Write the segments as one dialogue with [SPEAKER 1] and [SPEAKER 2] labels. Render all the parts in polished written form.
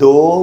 [SPEAKER 1] 2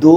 [SPEAKER 1] 2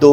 [SPEAKER 1] 2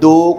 [SPEAKER 1] 2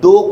[SPEAKER 1] 2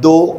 [SPEAKER 1] 2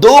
[SPEAKER 1] 2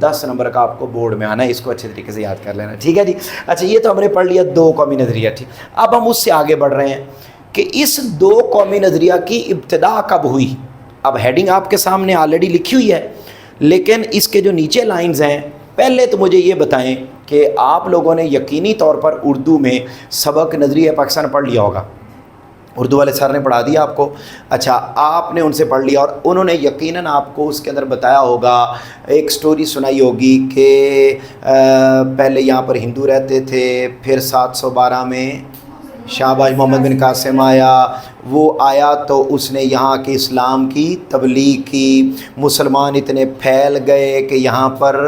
[SPEAKER 1] 10 number کا آپ کو بورڈ میں آنا ہے, اس کو اچھے طریقے سے یاد کر لینا, ٹھیک ہے جی. اچھا یہ تو ہم نے پڑھ لیا دو قومی نظریہ, ٹھیک. اب ہم اس سے آگے بڑھ رہے ہیں کہ اس دو قومی نظریہ کی ابتدا کب ہوئی. اب ہیڈنگ آپ کے سامنے آلریڈی لکھی ہوئی ہے, لیکن اس کے جو نیچے لائنز ہیں, پہلے تو مجھے یہ بتائیں کہ آپ لوگوں نے یقینی طور پر اردو میں سبق نظریہ پاکستان پڑھ لیا ہوگا, اردو والے سر نے پڑھا دیا آپ کو. اچھا آپ نے ان سے پڑھ لیا اور انہوں نے یقیناً آپ کو اس کے اندر بتایا ہوگا, ایک سٹوری سنائی ہوگی کہ پہلے یہاں پر ہندو رہتے تھے, پھر 712 میں شہباز محمد بن قاسم آیا, وہ آیا تو اس نے یہاں کے اسلام کی تبلیغ کی, مسلمان اتنے پھیل گئے کہ یہاں پر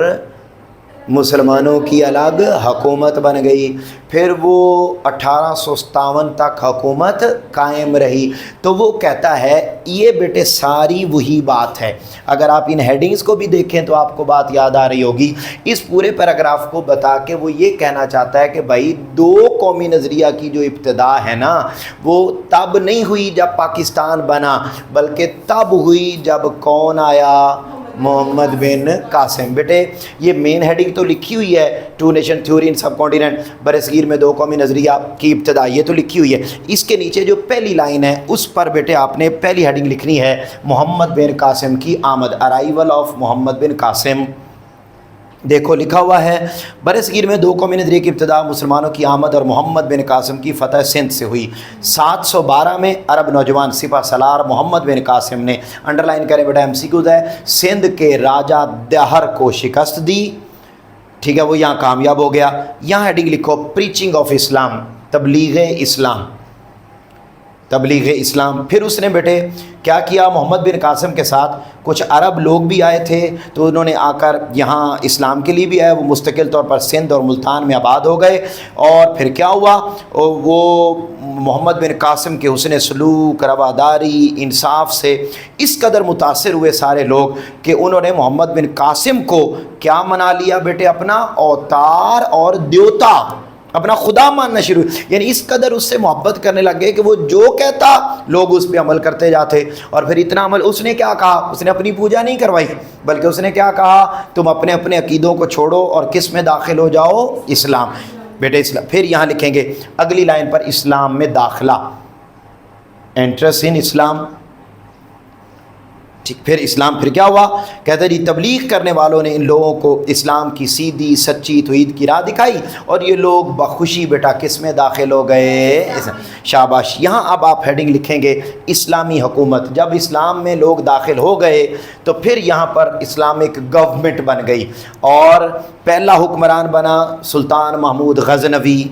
[SPEAKER 1] مسلمانوں کی الگ حکومت بن گئی, پھر وہ 1857 تک حکومت قائم رہی. تو وہ کہتا ہے یہ بیٹے ساری وہی بات ہے. اگر آپ ان ہیڈنگز کو بھی دیکھیں تو آپ کو بات یاد آ رہی ہوگی. اس پورے پیراگراف کو بتا کے وہ یہ کہنا چاہتا ہے کہ بھائی دو قومی نظریہ کی جو ابتدا ہے نا, وہ تب نہیں ہوئی جب پاکستان بنا, بلکہ تب ہوئی جب کون آیا, محمد بن قاسم. بیٹے یہ مین ہیڈنگ تو لکھی ہوئی ہے, two nation theory in subcontinent, برصغیر میں دو قومی نظریہ کی ابتدا, یہ تو لکھی ہوئی ہے. اس کے نیچے جو پہلی لائن ہے اس پر بیٹے آپ نے پہلی ہیڈنگ لکھنی ہے محمد بن قاسم کی آمد, ارائیول آف محمد بن قاسم. دیکھو لکھا ہوا ہے برصغیر میں دو قومی نظریے کی ابتدا مسلمانوں کی آمد اور محمد بن قاسم کی فتح سندھ سے ہوئی. 712 میں عرب نوجوان سپہ سالار محمد بن قاسم نے, انڈر لائن کریں بیٹا ایم سی کیوز ہے, سندھ کے راجہ دہر کو شکست دی, ٹھیک ہے, وہ یہاں کامیاب ہو گیا. یہاں ہیڈنگ لکھو پریچنگ آف اسلام, تبلیغ اسلام, تبلیغ اسلام. پھر اس نے بیٹے کیا کیا, محمد بن قاسم کے ساتھ کچھ عرب لوگ بھی آئے تھے, تو انہوں نے آ کر یہاں اسلام کے لیے بھی آئے, وہ مستقل طور پر سندھ اور ملتان میں آباد ہو گئے. اور پھر کیا ہوا, وہ محمد بن قاسم کے حسن سلوک, رواداری, انصاف سے اس قدر متاثر ہوئے سارے لوگ کہ انہوں نے محمد بن قاسم کو کیا منا لیا بیٹے, اپنا اوتار اور دیوتا, اپنا خدا ماننا شروع, یعنی اس قدر اس سے محبت کرنے لگ گئے کہ وہ جو کہتا لوگ اس پہ عمل کرتے جاتے. اور پھر اتنا عمل, اس نے کیا کہا, اس نے اپنی پوجا نہیں کروائی, بلکہ اس نے کیا کہا, تم اپنے اپنے عقیدوں کو چھوڑو اور کس میں داخل ہو جاؤ, اسلام. بیٹے اسلام. پھر یہاں لکھیں گے اگلی لائن پر اسلام میں داخلہ, انٹرسٹ ان اسلام, پھر اسلام. پھر کیا ہوا, کہتے ہیں جی تبلیغ کرنے والوں نے ان لوگوں کو اسلام کی سیدھی سچی توحید کی راہ دکھائی اور یہ لوگ بخوشی بیٹا کس میں داخل ہو گئے, شاباش. یہاں اب آپ ہیڈنگ لکھیں گے اسلامی حکومت. جب اسلام میں لوگ داخل ہو گئے تو پھر یہاں پر اسلامک گورنمنٹ بن گئی اور پہلا حکمران بنا سلطان محمود غزنوی,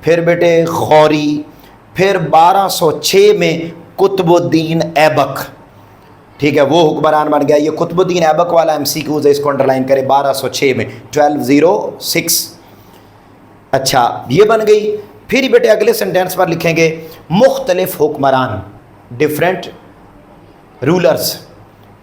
[SPEAKER 1] پھر بیٹے غوری, پھر 1206 میں قطب الدین ایبک, ٹھیک ہے, وہ حکمران بن گیا. یہ قطب الدین ایبک والا ایم سی کیوز ہے, اس کو انڈر لائن کرے, 1206 میں 1206. اچھا یہ بن گئی. پھر بیٹے اگلے سینٹینس پر لکھیں گے مختلف حکمران, ڈفرینٹ رولرز,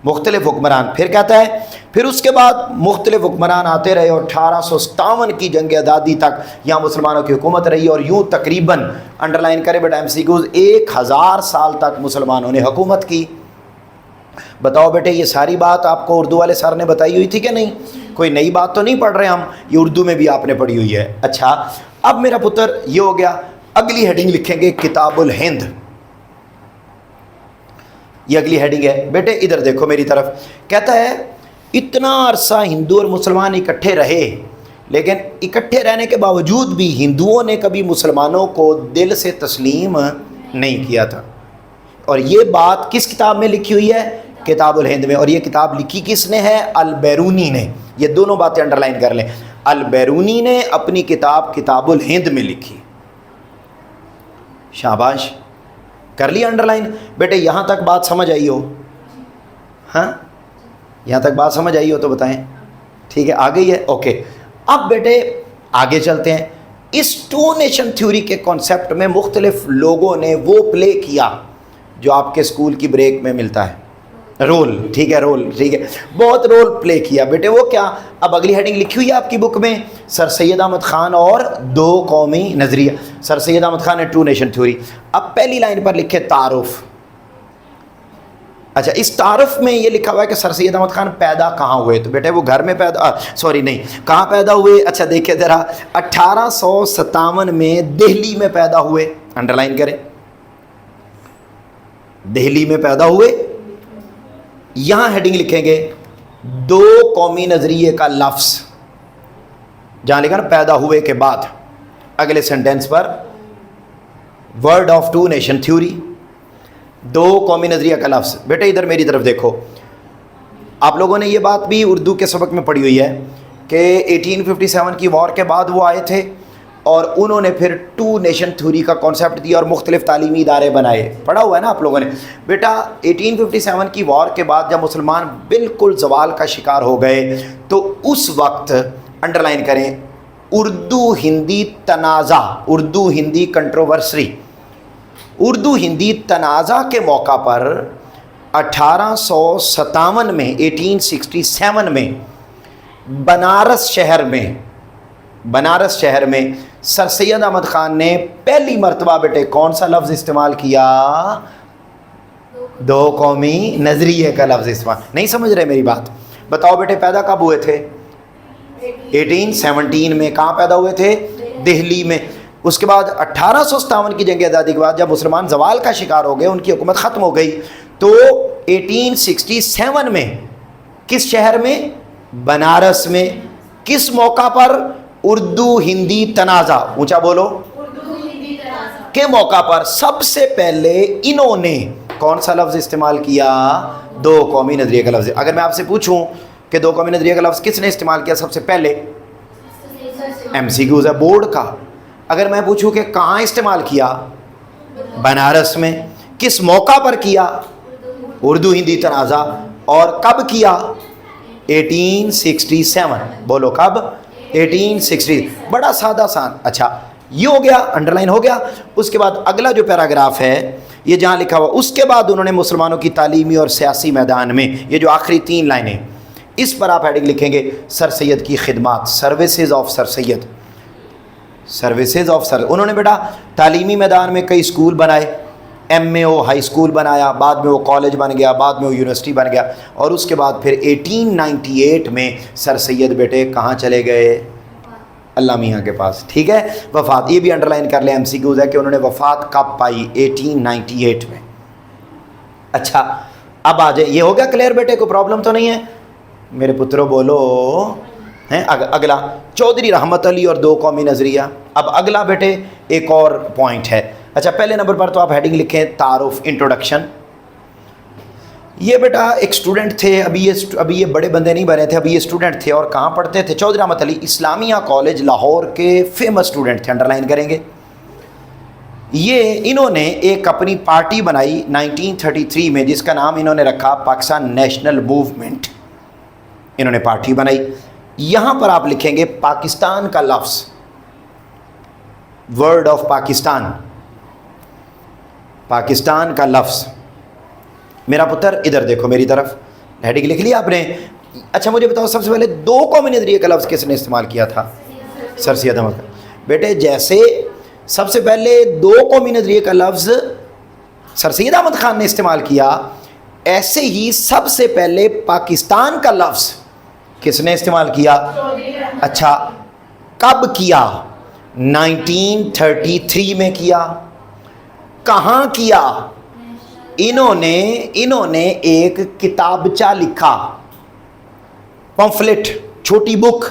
[SPEAKER 1] مختلف حکمران. پھر کہتا ہے پھر اس کے بعد مختلف حکمران آتے رہے اور 1857 کی جنگ آزادی تک یہاں مسلمانوں کی حکومت رہی, اور یوں تقریباً انڈر لائن کرے بیٹا ایم سی کیوز 1000 سال تک مسلمانوں نے حکومت کی. بتاؤ بیٹے یہ ساری بات آپ کو اردو والے سر نے بتائی ہوئی تھی کہ نہیں, کوئی نئی بات تو نہیں پڑھ رہے ہم, یہ اردو میں بھی آپ نے پڑھی ہوئی ہے. اچھا اب میرا پتر یہ ہو گیا, اگلی ہیڈنگ لکھیں گے کتاب الہند. یہ اگلی ہیڈنگ ہے بیٹے, ادھر دیکھو میری طرف. کہتا ہے اتنا عرصہ ہندو اور مسلمان اکٹھے رہے, لیکن اکٹھے رہنے کے باوجود بھی ہندوؤں نے کبھی مسلمانوں کو دل سے تسلیم نہیں کیا تھا. اور یہ بات کس کتاب میں لکھی ہوئی ہے, کتاب الہند میں. اور یہ کتاب لکھی کس نے ہے, البیرونی نے. یہ دونوں باتیں انڈر لائن کر لیں, البیرونی نے اپنی کتاب کتاب الہند میں لکھی. شاباش, کر لیا انڈر لائن. بیٹے یہاں تک بات سمجھ آئی ہو, ہاں یہاں تک بات سمجھ آئی ہو تو بتائیں, ٹھیک ہے, آ گئی ہے, اوکے. اب بیٹے آگے چلتے ہیں. اس ٹو نیشن تھیوری کے کانسیپٹ میں مختلف لوگوں نے وہ پلے کیا جو آپ کے اسکول کی بریک میں ملتا ہے, رول, ٹھیک ہے, رول, ٹھیک ہے, بہت رول پلے کیا. بیٹے وہ کیا, اب اگلی ہیڈنگ لکھی ہوئی ہے آپ کی بک میں, سر سید احمد خان اور دو قومی نظریہ. سر سید احمد خان نے ٹو نیشن تھیوری. اب پہلی لائن پر لکھے تعارف, اچھا اس تعارف میں یہ لکھا ہوا ہے کہ سر سید احمد خان پیدا کہاں ہوئے؟ تو بیٹے وہ گھر میں پیدا کہاں پیدا ہوئے؟ اچھا دیکھیں ذرا 1857 میں دہلی میں پیدا ہوئے، انڈر لائن کریں، دہلی میں پیدا ہوئے۔ یہاں ہیڈنگ لکھیں گے دو قومی نظریے کا لفظ، جہاں لکھا نا پیدا ہوئے کے بعد اگلے سینٹینس پر word of two nation theory, دو قومی نظریہ کا لفظ۔ بیٹے ادھر میری طرف دیکھو، آپ لوگوں نے یہ بات بھی اردو کے سبق میں پڑھی ہوئی ہے کہ 1857 کی وار کے بعد وہ آئے تھے اور انہوں نے پھر ٹو نیشن تھیوری کا کانسیپٹ دیا اور مختلف تعلیمی ادارے بنائے، پڑھا ہوا ہے نا آپ لوگوں نے۔ بیٹا 1857 کی وار کے بعد جب مسلمان بالکل زوال کا شکار ہو گئے تو اس وقت انڈر لائن کریں اردو ہندی تنازع، اردو ہندی کنٹروورسی، اردو ہندی تنازع کے موقع پر 1857 میں 1867 میں بنارس شہر میں سر سید احمد خان نے پہلی مرتبہ بیٹے کون سا لفظ استعمال کیا؟ دو قومی نظریے کا لفظ استعمال۔ نہیں سمجھ رہے میری بات؟ بتاؤ بیٹے پیدا کب ہوئے تھے؟ 1817 میں۔ کہاں پیدا ہوئے تھے؟ دہلی میں۔ اس کے بعد 1857 کی جنگ آزادی کے بعد جب مسلمان زوال کا شکار ہو گئے، ان کی حکومت ختم ہو گئی، تو 1867 میں کس شہر میں؟ بنارس میں۔ کس موقع پر؟ اردو ہندی تنازع، اونچا بولو،
[SPEAKER 2] اردو ہندی تنازع
[SPEAKER 1] کے موقع پر سب سے پہلے انہوں نے کون سا لفظ استعمال کیا؟ دو قومی نظریے کا لفظ۔ اگر میں آپ سے پوچھوں کہ دو قومی نظریے کا لفظ کس نے استعمال کیا سب سے پہلے؟ ایم سی کیوز ہے بورڈ کا۔ اگر میں پوچھوں کہ کہاں استعمال کیا؟ بنارس میں۔ کس موقع پر کیا؟ اردو ہندی تنازع۔ اور کب کیا؟ 1867۔ بولو کب؟ 1860۔ بڑا سادہ سان۔ اچھا یہ ہو گیا، انڈر لائن ہو گیا۔ اس کے بعد اگلا جو پیراگراف ہے یہ جہاں لکھا ہوا، اس کے بعد انہوں نے مسلمانوں کی تعلیمی اور سیاسی میدان میں، یہ جو آخری 3 لائنیں اس پر آپ ہیڈنگ لکھیں گے سر سید کی خدمات، services of sir Syed, services of sir. انہوں نے بیٹا تعلیمی میدان میں کئی اسکول بنائے، M A O high school بنایا، بعد میں وہ کالج بن گیا، بعد میں وہ یونیورسٹی بن گیا، اور اس کے بعد پھر 1898 میں سر سید بیٹے کہاں چلے گئے؟ اللہ میاں کے پاس۔ ٹھیک ہے، وفات، یہ بھی انڈر لائن کر لیں، ایم سی کیوز ہے کہ انہوں نے وفات کب پائی؟ 1898 میں۔ اچھا اب آ جائے، یہ ہو گیا کلیئر بیٹے؟ کوئی پرابلم تو نہیں ہے میرے پترو؟ بولو ہیں۔ اگلا چودھری رحمت علی اور دو قومی نظریہ۔ اب اگلا بیٹے ایک اور پوائنٹ ہے۔ اچھا پہلے نمبر پر تو آپ ہیڈنگ لکھیں تعارف، انٹروڈکشن۔ یہ بیٹا ایک اسٹوڈنٹ تھے، ابھی یہ بڑے بندے نہیں بنے تھے، ابھی یہ اسٹوڈنٹ تھے اور کہاں پڑھتے تھے؟ چودھری رحمت علی اسلامیہ کالج لاہور کے فیمس اسٹوڈنٹ تھے، انڈر لائن کریں گے۔ یہ انہوں نے ایک اپنی پارٹی بنائی 1933 میں جس کا نام انہوں نے رکھا پاکستان نیشنل موومنٹ۔ انہوں نے پارٹی بنائی، یہاں پر آپ لکھیں گے پاکستان کا لفظ، ورڈ آف پاکستان، پاکستان کا لفظ۔ میرا پتر ادھر دیکھو میری طرف، ہیڈنگ لکھ لیا آپ نے؟ اچھا مجھے بتاؤ سب سے پہلے دو قومی نظریے کا لفظ کس نے استعمال کیا تھا؟ سر سید احمد خان۔ بیٹے جیسے سب سے پہلے دو قومی نظریے کا لفظ سر سید احمد خان نے استعمال کیا، ایسے ہی سب سے پہلے پاکستان کا لفظ کس نے استعمال کیا؟ اچھا کب کیا؟ 1933 میں کیا۔ کہاں کیا؟ انہوں نے ایک کتابچہ لکھا، پمفلٹ، چھوٹی بک۔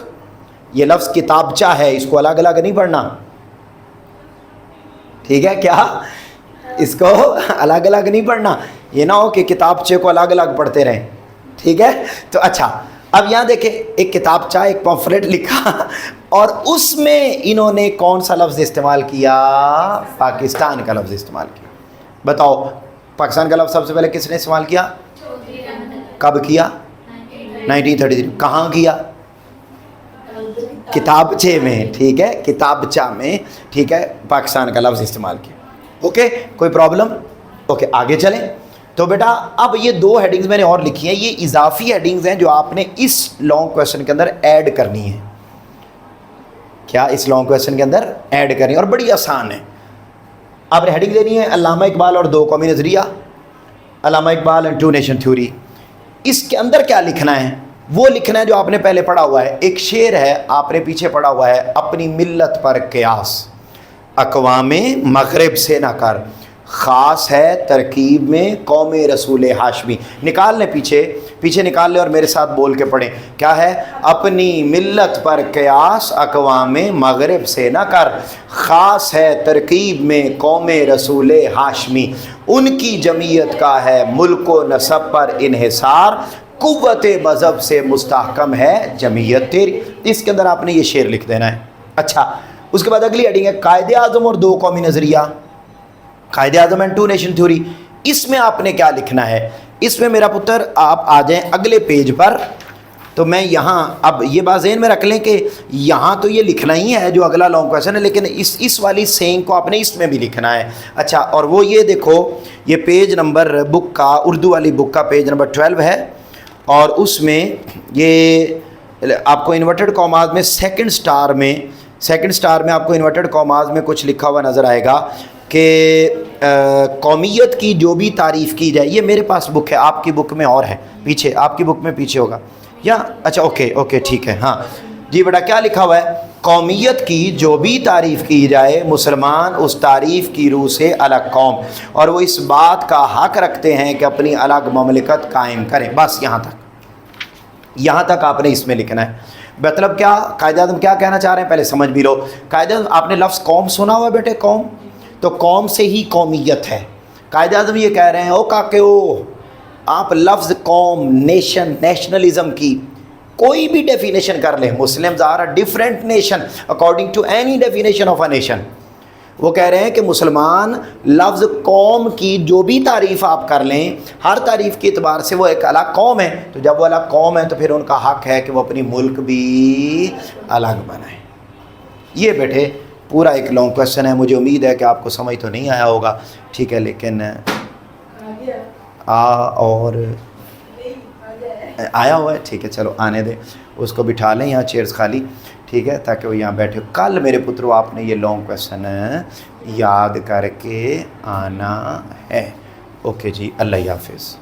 [SPEAKER 1] یہ لفظ کتابچہ ہے، اس کو الگ الگ نہیں پڑھنا، ٹھیک ہے کیا؟ اس کو الگ الگ نہیں پڑھنا، یہ نہ ہو کہ کتابچے کو الگ الگ پڑھتے رہیں، ٹھیک ہے؟ تو اچھا اب یہاں دیکھیں ایک کتابچہ، ایک پمفلٹ لکھا اور اس میں انہوں نے کون سا لفظ استعمال کیا؟ پاکستان کا لفظ استعمال کیا۔ بتاؤ پاکستان کا لفظ سب سے پہلے کس نے استعمال کیا؟ کب کیا؟ 1933۔ کہاں کیا؟ کتابچے میں، ٹھیک ہے، کتابچہ میں، ٹھیک ہے، پاکستان کا لفظ استعمال کیا۔ اوکے کوئی پرابلم؟ اوکے آگے چلیں۔ تو بیٹا اب یہ دو ہیڈنگز میں نے اور لکھی ہیں، یہ اضافی ہیڈنگز ہیں جو آپ نے اس لانگ کویسچن کے اندر ایڈ کرنی ہے۔ کیا اس لانگ کویسچن کے اندر ایڈ کرنی ہے، اور بڑی آسان ہے۔ آپ نے ہیڈنگ لینی ہے علامہ اقبال اور دو قومی نظریہ، Allama Iqbal and two nation theory. اس کے اندر کیا لکھنا ہے وہ لکھنا ہے جو آپ نے پہلے پڑھا ہوا ہے. ایک شعر ہے آپ نے پیچھے پڑھا ہوا ہے, اپنی ملت پر قیاس اقوام مغرب سے نہ کر, خاص ہے ترکیب میں قوم رسول ہاشمی. نکال لیں پیچھے نکال لیں اور میرے ساتھ بول کے پڑھیں. کیا ہے؟ اپنی ملت پر قیاس اقوام مغرب سے نہ کر, خاص ہے ترکیب میں قوم رسول ہاشمی. ان کی جمعیت کا ہے ملک و نسب پر انحصار, قوت مذہب سے مستحکم ہے جمعیت تیری. اس کے اندر آپ نے یہ شعر لکھ دینا ہے. اچھا, اس کے بعد اگلی ہیڈنگ ہے قائد اعظم اور دو قومی نظریہ, Quaid Azam and two nation theory. اس میں آپ نے کیا لکھنا ہے؟ اس میں میرا پتر آپ آ جائیں اگلے پیج پر. تو میں یہاں اب یہ بات ذہن میں رکھ لیں کہ یہاں تو یہ لکھنا ہی ہے جو اگلا لانگ کویشچن ہے, لیکن اس والی سینگ کو آپ نے اس میں بھی لکھنا ہے. اچھا, اور وہ یہ دیکھو, یہ پیج نمبر بک کا, اردو والی بک کا پیج نمبر 12 ہے, اور اس میں یہ آپ کو انورٹڈ کاماز میں سیکنڈ سٹار میں آپ کو انورٹڈ کاماز میں کچھ لکھا ہوا نظر آئے گا کہ قومیت کی جو بھی تعریف کی جائے. یہ میرے پاس بک ہے, آپ کی بک میں اور ہے پیچھے, آپ کی بک میں پیچھے ہوگا یا اچھا اوکے ٹھیک ہے. ہاں جی بیٹا, کیا لکھا ہوا ہے؟ قومیت کی جو بھی تعریف کی جائے مسلمان اس تعریف کی روح سے الگ قوم, اور وہ اس بات کا حق رکھتے ہیں کہ اپنی الگ مملکت قائم کریں. بس یہاں تک آپ نے اس میں لکھنا ہے. مطلب کیا قائد اعظم کیا کہنا چاہ رہے ہیں پہلے سمجھ بھی لو. قائد اعظم, آپ نے لفظ قوم سنا ہوا ہے بیٹے, قوم, تو قوم سے ہی قومیت ہے. قائد اعظم یہ کہہ رہے ہیں او کاکے آپ لفظ قوم, نیشن, نیشنلزم کی کوئی بھی ڈیفینیشن کر لیں, Muslims are a different nation according to any definition of a nation. وہ کہہ رہے ہیں کہ مسلمان لفظ قوم کی جو بھی تعریف آپ کر لیں, ہر تعریف کے اعتبار سے وہ ایک الگ قوم ہے. تو جب وہ الگ قوم ہے تو پھر ان کا حق ہے کہ وہ اپنی ملک بھی الگ بنائیں. یہ بیٹے پورا ایک لانگ کویسچن ہے. مجھے امید ہے کہ آپ کو سمجھ تو نہیں آیا ہوگا, ٹھیک ہے, لیکن اور آیا ہوا ہے, ٹھیک ہے, چلو آنے دیں, اس کو بٹھا لیں یہاں چیئرز خالی, ٹھیک ہے, تاکہ وہ یہاں بیٹھے. کل میرے پترو آپ نے یہ لانگ کویسچن یاد کر کے آنا ہے. اوکے جی, اللہ حافظ.